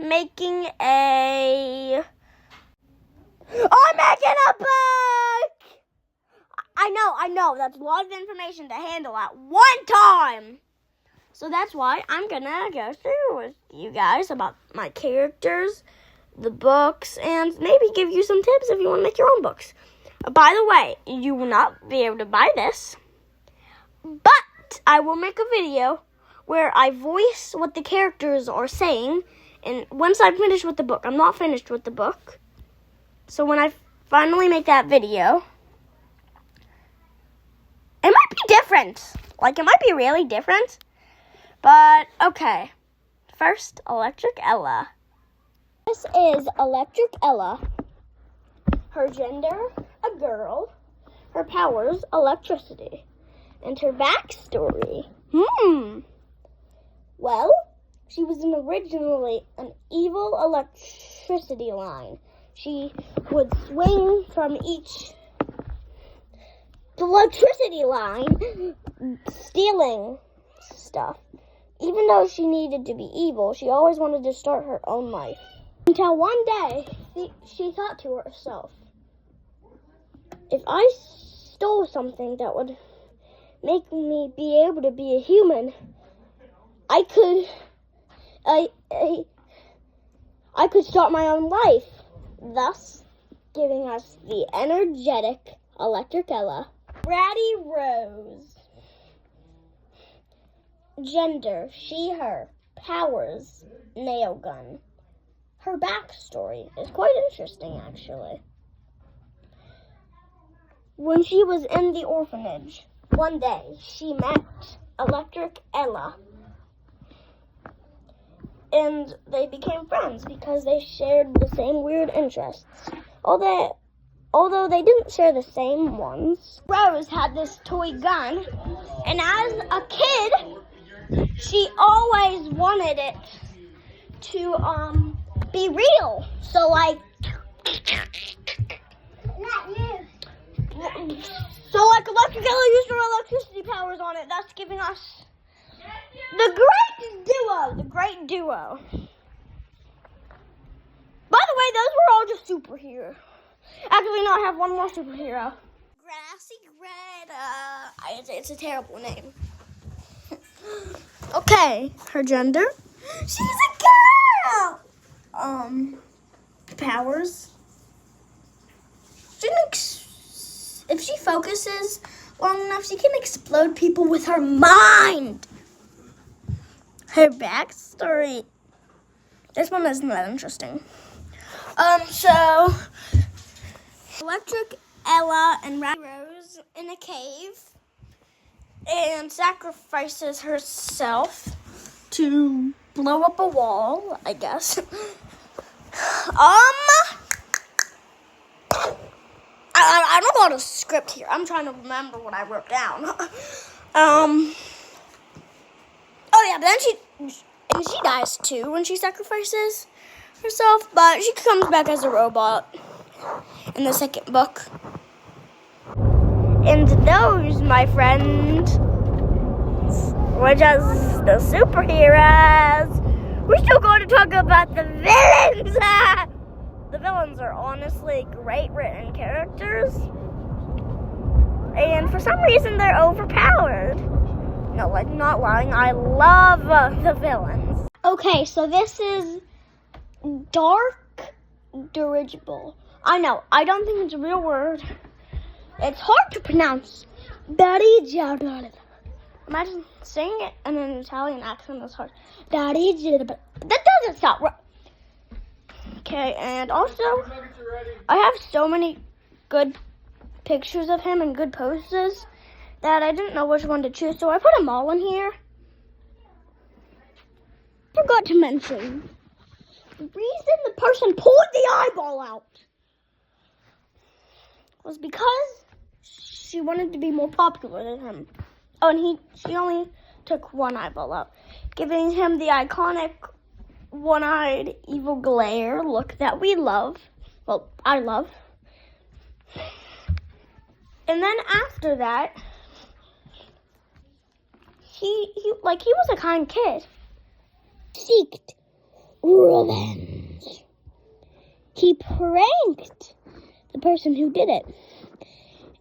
making I'm making a book! I know, that's a lot of information to handle at one time. So that's why I'm gonna go through with you guys about my characters, the books, and maybe give you some tips if you want to make your own books. By the way, you will not be able to buy this, but I will make a video where I voice what the characters are saying, and once I'm finished with the book, I'm not finished with the book, so when I finally make that video, it might be different. Like, it might be really different, but okay. First, Electric Ella. This is Electric Ella. Her gender, a girl. Her powers, electricity. And her backstory. Well, she was originally an evil electricity line. She would swing from each electricity line, stealing stuff. Even though she needed to be evil, she always wanted to start her own life. Until one day, she thought to herself, if I stole something that would make me be able to be a human, I could start my own life, thus giving us the energetic Electric Ella. Ratty Rose. Gender, she, her. Powers, nail gun. Her backstory is quite interesting, actually. When she was in the orphanage, one day she met Electric Ella, and they became friends because they shared the same weird interests. Although they didn't share the same ones. Rose had this toy gun, and as a kid, she always wanted it to be real. So like Electric Ella used her electricity powers on it, thus giving us the great duo. By the way, those were all just superheroes. Actually, no, I have one more superhero. Grassy Greta. It's a terrible name. Okay, her gender. She's a girl. Powers. If she focuses long enough, she can explode people with her mind. Her backstory. This one isn't that interesting. So Electric Ella and Ratty Rose in a cave and sacrifices herself to blow up a wall, I guess. I don't got a script here. I'm trying to remember what I wrote down. Oh yeah, but then she dies too when she sacrifices herself, but she comes back as a robot in the second book. And those, my friend, were just the superheroes. We're still going to talk about the villains. The villains are honestly great written characters. And for some reason, they're overpowered. No, like, not lying. I love the villains. Okay, so this is dark dirigible. I know, I don't think it's a real word. It's hard to pronounce. Imagine saying it in an Italian accent is hard. That doesn't sound right. Okay, and also, I have so many good pictures of him and good poses that I didn't know which one to choose, so I put them all in here. Forgot to mention, the reason the person pulled the eyeball out was because she wanted to be more popular than him. Oh, and she only took one eyeball out, giving him the iconic one-eyed evil glare look that we love. Well, I love. And then after that, he was a kind kid. Seeked revenge. He pranked the person who did it,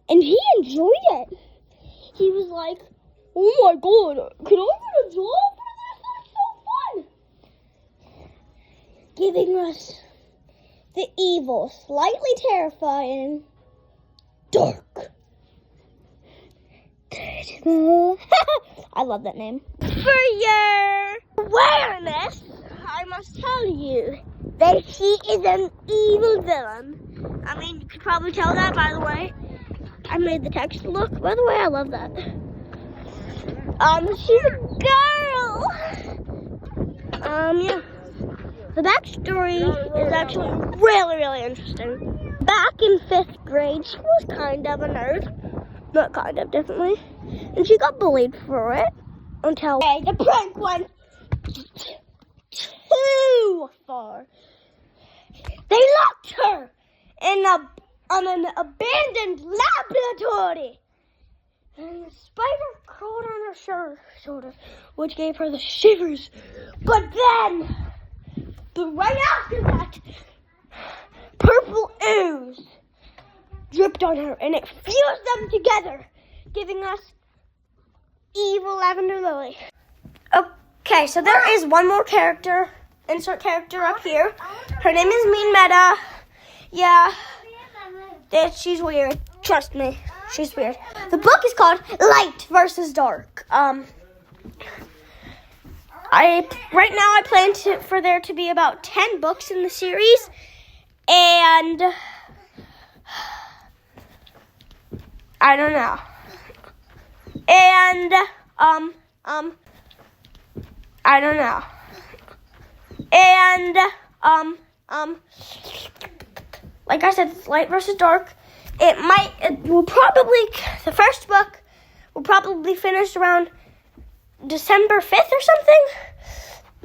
and he enjoyed it. He was like, oh my God, can I get a job for this? That's so fun. Giving us the evil, slightly terrifying, dark. I love that name. For your awareness, I must tell you that he is an evil villain. I mean, you could probably tell that, by the way. I made the text look. By the way, I love that. She's a girl. Yeah. The backstory is actually really, really interesting. Back in 5th grade, she was kind of a nerd. Not kind of, definitely. And she got bullied for it until the prank went too far. They locked her in an abandoned laboratory. And the spider crawled on her shoulder, which gave her the shivers. But then, right after that, purple ooze dripped on her, and it fused them together, giving us evil Lavender Lily. Okay, so there is one more character, insert character up here. Her name is Mean Meta. Yeah, she's weird. Trust me, she's weird. The book is called Light versus Dark. Right now I plan for there to be about 10 books in the series, and I don't know. And I don't know. And like I said, it's Light versus Dark. The first book will probably finish around December 5th or something.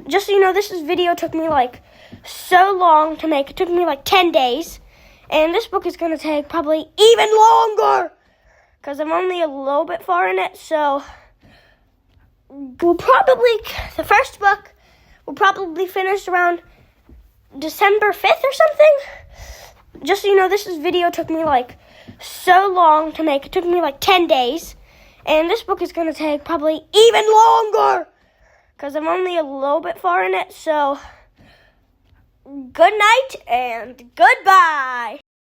Just so you know, this video took me like so long to make. It took me like 10 days. And this book is going to take probably even longer, because I'm only a little bit far in it. So the first book will probably finish around December 5th or something. Just so you know, this video took me like so long to make. It took me like 10 days. And this book is going to take probably even longer, because I'm only a little bit far in it. So good night and goodbye.